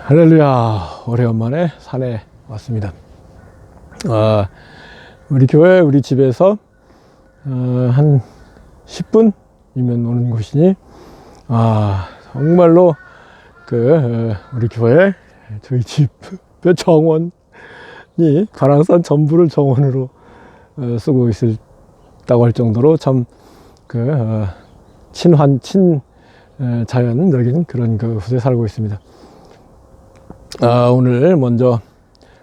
할렐루야. 오래간만에 산에 왔습니다. 우리 교회, 우리 집에서 한 10분이면 오는 곳이니 정말로 우리 교회, 저희 집 정원이 가랑산 전부를 정원으로 쓰고 있다고 할 정도로 참 자연적인 그런 곳에 살고 있습니다. 오늘 먼저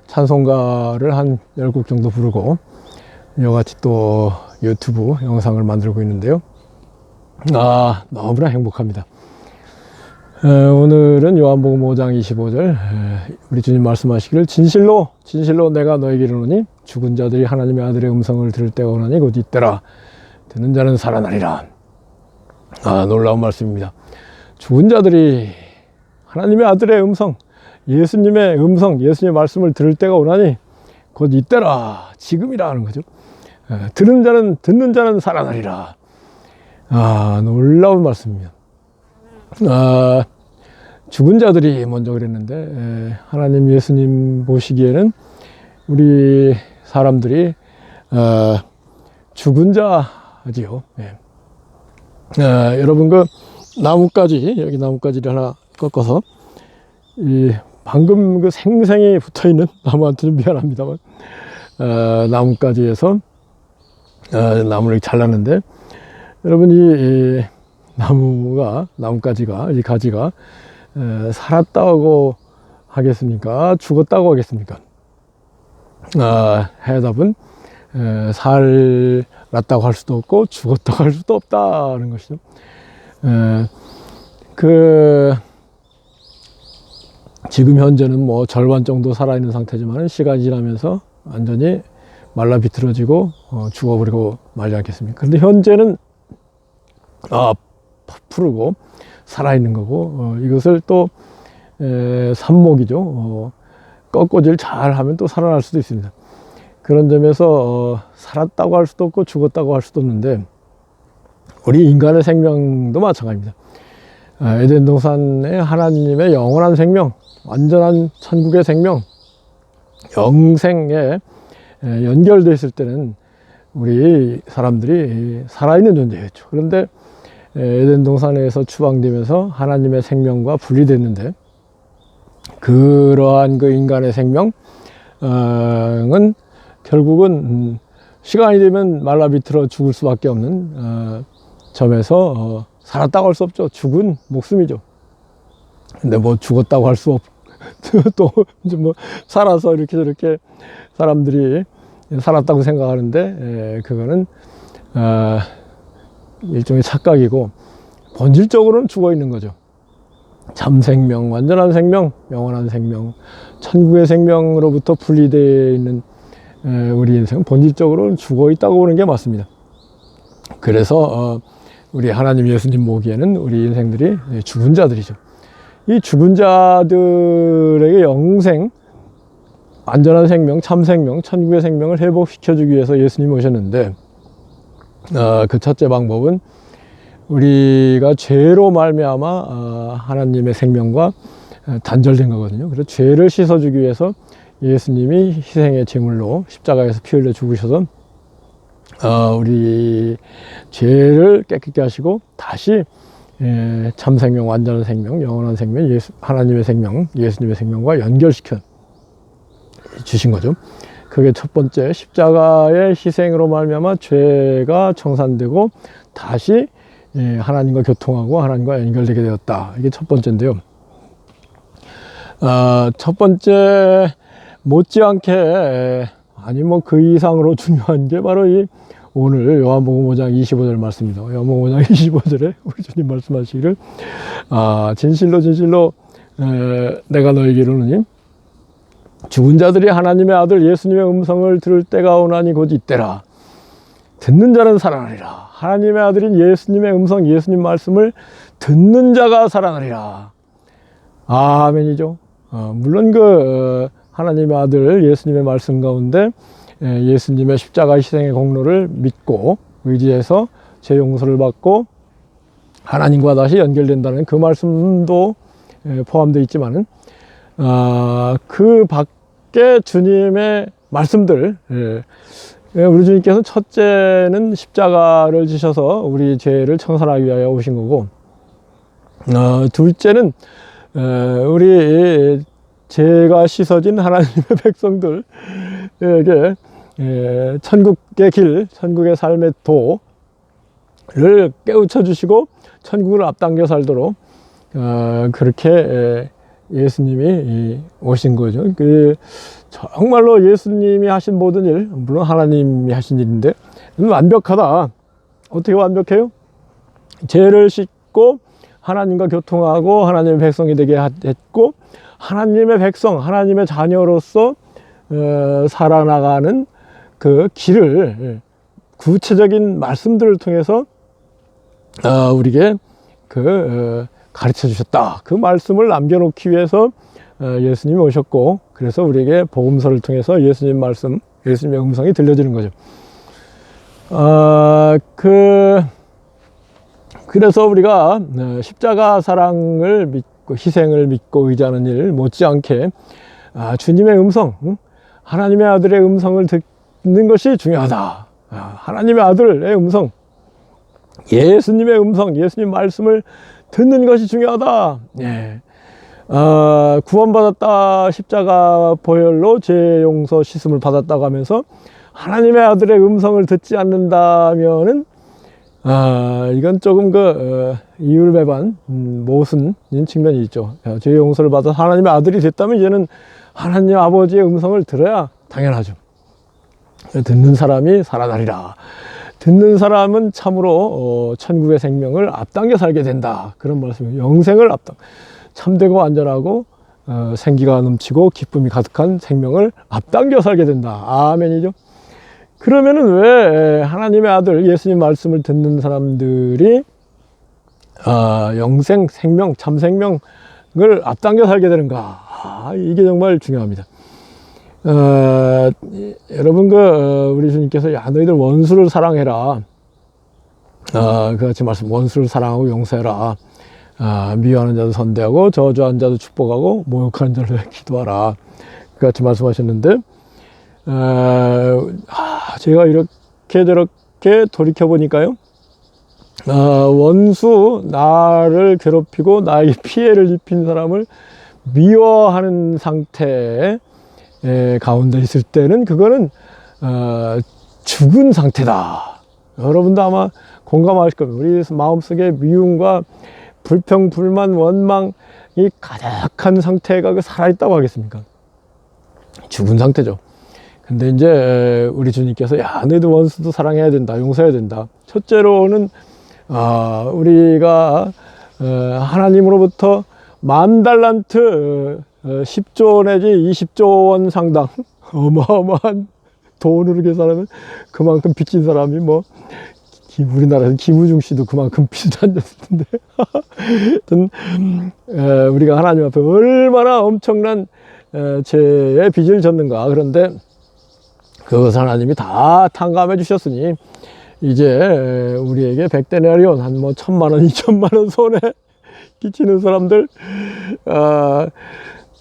찬송가를 한 10곡 정도 부르고 이와같이 또 유튜브 영상을 만들고 있는데요. 너무나 행복합니다. 오늘은 요한복음 5장 25절 우리 주님 말씀하시기를 진실로 내가 너에게 이르노니 죽은 자들이 하나님의 아들의 음성을 들을 때가 오나니 곧 이때라. 듣는 자는 살아나리라. 놀라운 말씀입니다. 죽은 자들이 하나님의 아들의 음성, 예수님의 음성, 예수님의 말씀을 들을 때가 오나니 곧 이때라, 지금이라 하는 거죠. 듣는 자는 살아나리라. 놀라운 말씀입니다. 죽은 자들이 먼저 그랬는데 하나님 예수님 보시기에는 우리 사람들이 죽은 자지요. 여러분 나뭇가지, 여기 나뭇가지를 하나 꺾어서 방금 생생히 붙어있는 나무한테 좀 미안합니다만 나뭇가지에서 나무를 잘랐는데 여러분 이 나뭇가지가 이 가지가 살았다고 하겠습니까? 죽었다고 하겠습니까? 해답은 살았다고 할 수도 없고 죽었다고 할 수도 없다는 것이죠. 지금 현재는 뭐 절반 정도 살아있는 상태지만 시간이 지나면서 완전히 말라 비틀어지고 죽어버리고 말지 않겠습니까? 그런데 현재는 푸르고 살아있는 거고 이것을 또 삽목이죠. 꺾어질 잘 하면 또 살아날 수도 있습니다. 그런 점에서 살았다고 할 수도 없고 죽었다고 할 수도 없는데 우리 인간의 생명도 마찬가지입니다. 에덴 동산의 하나님의 영원한 생명, 완전한 천국의 생명, 영생에 연결되어 있을 때는 우리 사람들이 살아있는 존재였죠. 그런데 에덴 동산에서 추방되면서 하나님의 생명과 분리됐는데 그러한 인간의 생명은 결국은 시간이 되면 말라 비틀어 죽을 수밖에 없는 점에서 살았다고 할 수 없죠. 죽은 목숨이죠. 근데 뭐 죽었다고 할 수 없고 또 이제 뭐 살아서 이렇게 저렇게 사람들이 살았다고 생각하는데 그거는 일종의 착각이고 본질적으로는 죽어 있는 거죠. 참생명, 완전한 생명, 영원한 생명, 천국의 생명으로부터 분리되어 있는 우리 인생은 본질적으로는 죽어 있다고 보는 게 맞습니다. 그래서 우리 하나님 예수님 보기에는 우리 인생들이 죽은 자들이죠. 이 죽은 자들에게 영생, 안전한 생명, 참생명, 천국의 생명을 회복시켜주기 위해서 예수님이 오셨는데 그 첫째 방법은 우리가 죄로 말미암아 하나님의 생명과 단절된 거거든요. 그래서 죄를 씻어주기 위해서 예수님이 희생의 제물로 십자가에서 피 흘려 죽으셔서 우리 죄를 깨끗게 하시고 다시 참생명, 완전한 생명, 영원한 생명, 하나님의 생명, 예수님의 생명과 연결시켜 주신 거죠. 그게 첫 번째, 십자가의 희생으로 말미암아 죄가 청산되고 다시 하나님과 교통하고 하나님과 연결되게 되었다. 이게 첫 번째인데요. 첫 번째 못지않게 그 이상으로 중요한 게 바로 이 오늘 요한복음 5장 25절 말씀입니다. 요한복음 5장 25절에 우리 주님 말씀하시기를 진실로 내가 너에게 이르노니 죽은 자들이 하나님의 아들 예수님의 음성을 들을 때가 오나니 곧 이때라. 듣는 자는 살아나리라. 하나님의 아들인 예수님의 음성, 예수님 말씀을 듣는 자가 살아나리라. 아멘이죠. 물론 하나님의 아들 예수님의 말씀 가운데 예수님의 십자가 희생의 공로를 믿고 의지해서 죄 용서를 받고 하나님과 다시 연결된다는 그 말씀도 포함되어 있지만은 그 밖에 주님의 말씀들, 우리 주님께서 첫째는 십자가를 지셔서 우리 죄를 청산하기 위하여 오신 거고, 둘째는 우리 죄가 씻어진 하나님의 백성들에게 천국의 길, 천국의 삶의 도를 깨우쳐 주시고 천국을 앞당겨 살도록 그렇게 예수님이 오신 거죠. 정말로 예수님이 하신 모든 일, 물론 하나님이 하신 일인데 완벽하다. 어떻게 완벽해요? 죄를 씻고 하나님과 교통하고 하나님의 백성이 되게 했고, 하나님의 백성, 하나님의 자녀로서 살아나가는 그 길을 구체적인 말씀들을 통해서 우리에게 가르쳐 주셨다. 그 말씀을 남겨놓기 위해서 예수님이 오셨고, 그래서 우리에게 복음서를 통해서 예수님 말씀, 예수님의 음성이 들려지는 거죠. 그래서 우리가 십자가 사랑을 믿고 희생을 믿고 의지하는 일 못지않게 주님의 음성, 하나님의 아들의 음성을 듣는 것이 중요하다. 하나님의 아들의 음성, 예수님의 음성, 예수님 말씀을 듣는 것이 중요하다. 구원받았다, 십자가 보혈로 죄 용서 씻음을 받았다고 하면서 하나님의 아들의 음성을 듣지 않는다면은 이건 조금 이율배반 모순인 측면이 있죠. 죄 용서를 받아 하나님의 아들이 됐다면 이제는 하나님 아버지의 음성을 들어야 당연하죠. 듣는 사람이 살아나리라. 듣는 사람은 참으로 천국의 생명을 앞당겨 살게 된다. 그런 말씀이에요. 영생을 참되고 안전하고 생기가 넘치고 기쁨이 가득한 생명을 앞당겨 살게 된다. 아멘이죠. 그러면은 왜 하나님의 아들 예수님 말씀을 듣는 사람들이 영생, 생명, 참 생명을 앞당겨 살게 되는가? 이게 정말 중요합니다. 여러분 우리 주님께서 너희들 원수를 사랑해라. 그같이 말씀, 원수를 사랑하고 용서해라. 미워하는 자도 선대하고 저주하는 자도 축복하고 모욕하는 자를 기도하라. 그같이 말씀하셨는데, 제가 이렇게 저렇게 돌이켜 보니까요, 원수, 나를 괴롭히고 나에게 피해를 입힌 사람을 미워하는 상태 가운데 있을 때는 그거는 죽은 상태다. 여러분도 아마 공감하실 겁니다. 우리 마음속에 미움과 불평, 불만, 원망이 가득한 상태가 살아있다고 하겠습니까? 죽은 상태죠. 근데 이제 우리 주님께서 너희들 원수도 사랑해야 된다, 용서해야 된다. 첫째로는 우리가 하나님으로부터 10,000달란트 10조 내지 20조 원 상당 어마어마한 돈으로 계산하면 그만큼 빚진 사람이 우리나라에서 김우중 씨도 그만큼 빚을 졌을 텐데 우리가 하나님 앞에 얼마나 엄청난 죄의 빚을 졌는가. 그런데 그것을 하나님이 다 탕감해 주셨으니 이제 우리에게 100데나리온 한 1,000만원, 2,000만원 손에 끼치는 사람들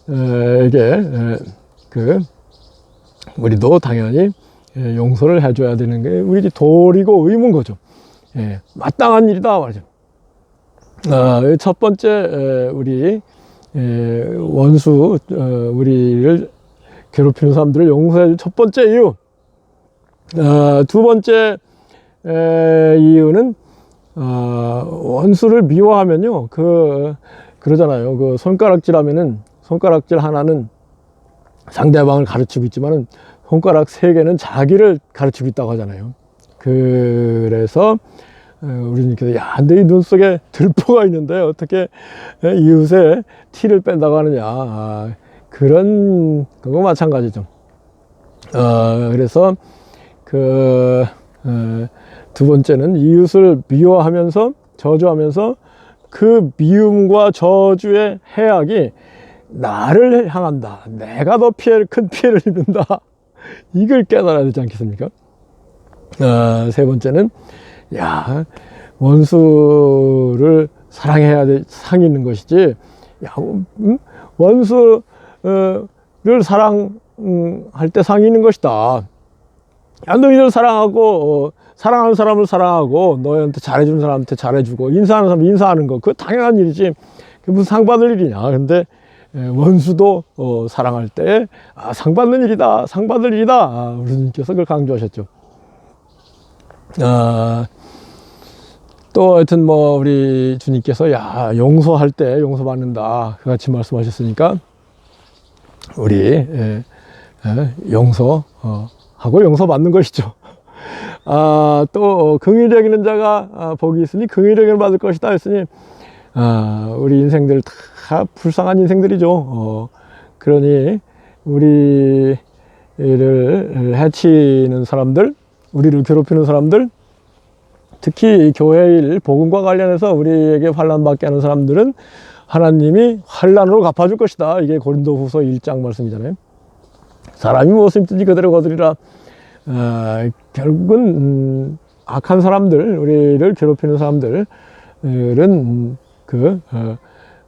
에게 우리도 당연히 용서를 해줘야 되는 게 우리 도리고 의무인 거죠. 마땅한 일이다 말이죠. 첫 번째 우리 원수, 우리를 괴롭히는 사람들을 용서해 줄 첫 번째 이유. 두 번째 이유는 원수를 미워하면요, 그러잖아요. 손가락질 하면은 손가락질 하나는 상대방을 가르치고 있지만은 손가락 3개는 자기를 가르치고 있다고 하잖아요. 그래서 우리님께서 너희 눈 속에 들보가 있는데 어떻게 이웃의 티를 뺀다고 하느냐. 그런 그거 마찬가지죠. 그래서 두 번째는 이웃을 미워하면서 저주하면서 그 미움과 저주의 해악이 나를 향한다. 내가 더 큰 피해를 입는다. 이걸 깨달아야 되지 않겠습니까? 세 번째는 원수를 사랑해야 돼, 상이 있는 것이지. 원수 를 사랑할 때 상이 있는 것이다. 야, 너희들 사랑하고 사랑하는 사람을 사랑하고 너희한테 잘해주는 사람한테 잘해주고 인사하는 사람 인사하는 거, 그거 당연한 일이지. 그게 무슨 상 받을 일이냐. 근데 원수도 사랑할 때 상 받는 일이다, 상 받을 일이다. 우리 주님께서 그걸 강조하셨죠. 또 하여튼 뭐 우리 주님께서 용서할 때 용서받는다, 그같이 말씀하셨으니까 우리 용서하고 용서받는 것이죠. 또 긍휼히 여기는 자가 복이 있으니 긍휼히 여김을 받을 것이다 했으니 우리 인생들 다 불쌍한 인생들이죠. 그러니 우리를 해치는 사람들, 우리를 괴롭히는 사람들, 특히 교회 일, 복음과 관련해서 우리에게 환난받게 하는 사람들은 하나님이 환난으로 갚아줄 것이다. 이게 고린도후서 1장 말씀이잖아요. 사람이 무엇을 입든지 그대로 거두리라. 결국은 악한 사람들, 우리를 괴롭히는 사람들은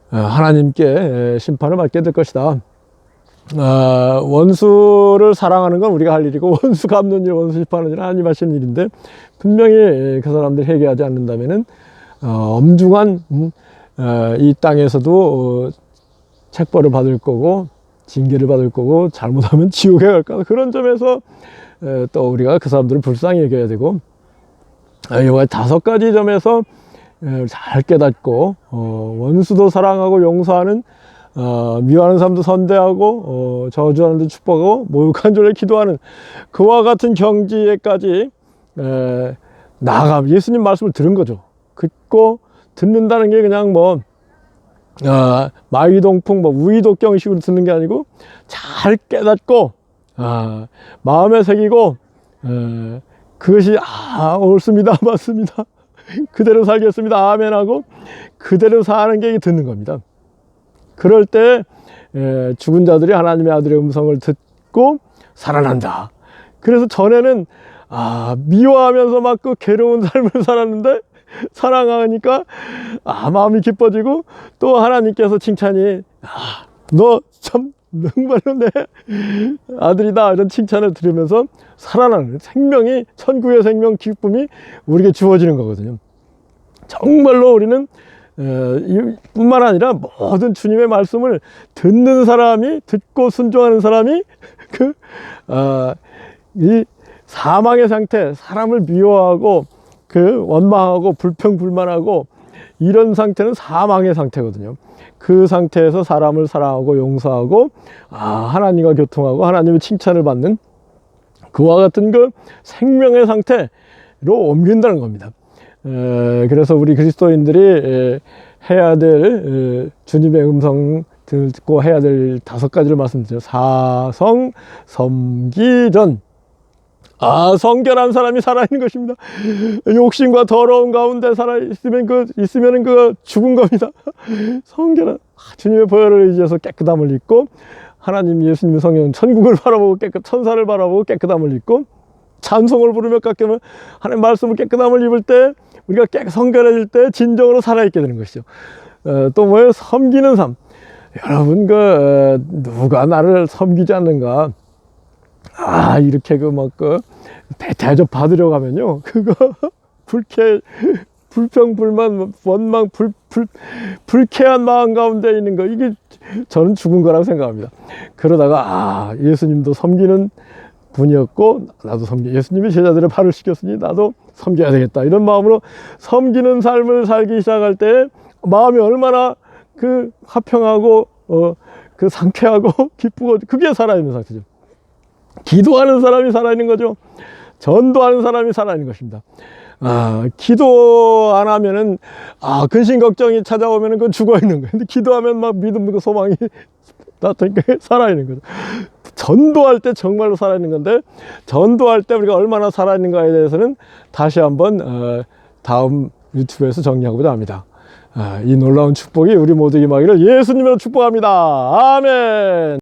하나님께 심판을 받게 될 것이다. 원수를 사랑하는 건 우리가 할 일이고, 원수 갚는 일, 원수 심판하는 일은 하나님 하시는 일인데, 분명히 그 사람들 회개하지 않는다면은 엄중한 이 땅에서도 책벌을 받을 거고 징계를 받을 거고, 잘못하면 지옥에 갈까. 그런 점에서 또 우리가 그 사람들을 불쌍히 여겨야 되고, 이와 5가지 점에서 잘 깨닫고 원수도 사랑하고 용서하는, 미워하는 사람도 선대하고 저주하는 데 축복하고 모욕한 자를 기도하는 그와 같은 경지에까지 나아가면, 예수님 말씀을 들은 거죠. 듣고 듣는다는 게 그냥 뭐 마위동풍 우이독경식으로 듣는 게 아니고 잘 깨닫고 마음에 새기고 그것이 옳습니다, 맞습니다, 그대로 살겠습니다, 아멘하고 그대로 사는 게 듣는 겁니다. 그럴 때 죽은 자들이 하나님의 아들의 음성을 듣고 살아난다. 그래서 전에는 미워하면서 막 그 괴로운 삶을 살았는데 사랑하니까 마음이 기뻐지고, 또 하나님께서 칭찬이 너 참 정말로 내 아들이다, 이런 칭찬을 들으면서 살아나는 생명이, 천국의 생명, 기쁨이 우리에게 주어지는 거거든요. 정말로 우리는 뿐만 아니라 모든 주님의 말씀을 듣는 사람이, 듣고 순종하는 사람이 이 사망의 상태, 사람을 미워하고 원망하고 불평불만하고 이런 상태는 사망의 상태거든요. 그 상태에서 사람을 사랑하고 용서하고 하나님과 교통하고 하나님의 칭찬을 받는 그와 같은 그 생명의 상태로 옮긴다는 겁니다. 그래서 우리 그리스도인들이 해야 될, 주님의 음성 듣고 해야 될 5가지를 말씀드려요. 사성, 섬기전. 성결한 사람이 살아있는 것입니다. 욕심과 더러운 가운데 있으면 그 죽은 겁니다. 성결한, 주님의 보혈을 의지해서 깨끗함을 입고, 하나님 예수님의 성령 천국을 바라보고 천사를 바라보고 깨끗함을 입고, 찬송을 부르며 깎으면 하나님 말씀을 깨끗함을 입을 때, 우리가 성결해질 때 진정으로 살아있게 되는 것이죠. 또 뭐예요? 섬기는 삶. 여러분, 누가 나를 섬기지 않는가? 이렇게 대접 받으려 가면요, 불평, 불만, 원망, 불쾌한 마음 가운데 있는 거, 이게 저는 죽은 거라고 생각합니다. 그러다가 예수님도 섬기는 분이었고, 나도 예수님이 제자들의 발을 씻겼으니 나도 섬겨야 되겠다, 이런 마음으로 섬기는 삶을 살기 시작할 때 마음이 얼마나 화평하고 상쾌하고 기쁘고, 그게 살아있는 상태죠. 기도하는 사람이 살아있는 거죠. 전도하는 사람이 살아있는 것입니다. 기도 안 하면은 근심 걱정이 찾아오면은 그건 죽어 있는 거예요. 근데 기도하면 막 믿음과 소망이 나타나니까 살아있는 거죠. 전도할 때 정말로 살아있는 건데, 전도할 때 우리가 얼마나 살아있는가에 대해서는 다시 한번 다음 유튜브에서 정리하고자 합니다. 이 놀라운 축복이 우리 모두에게 임하기를 예수님으로 축복합니다. 아멘.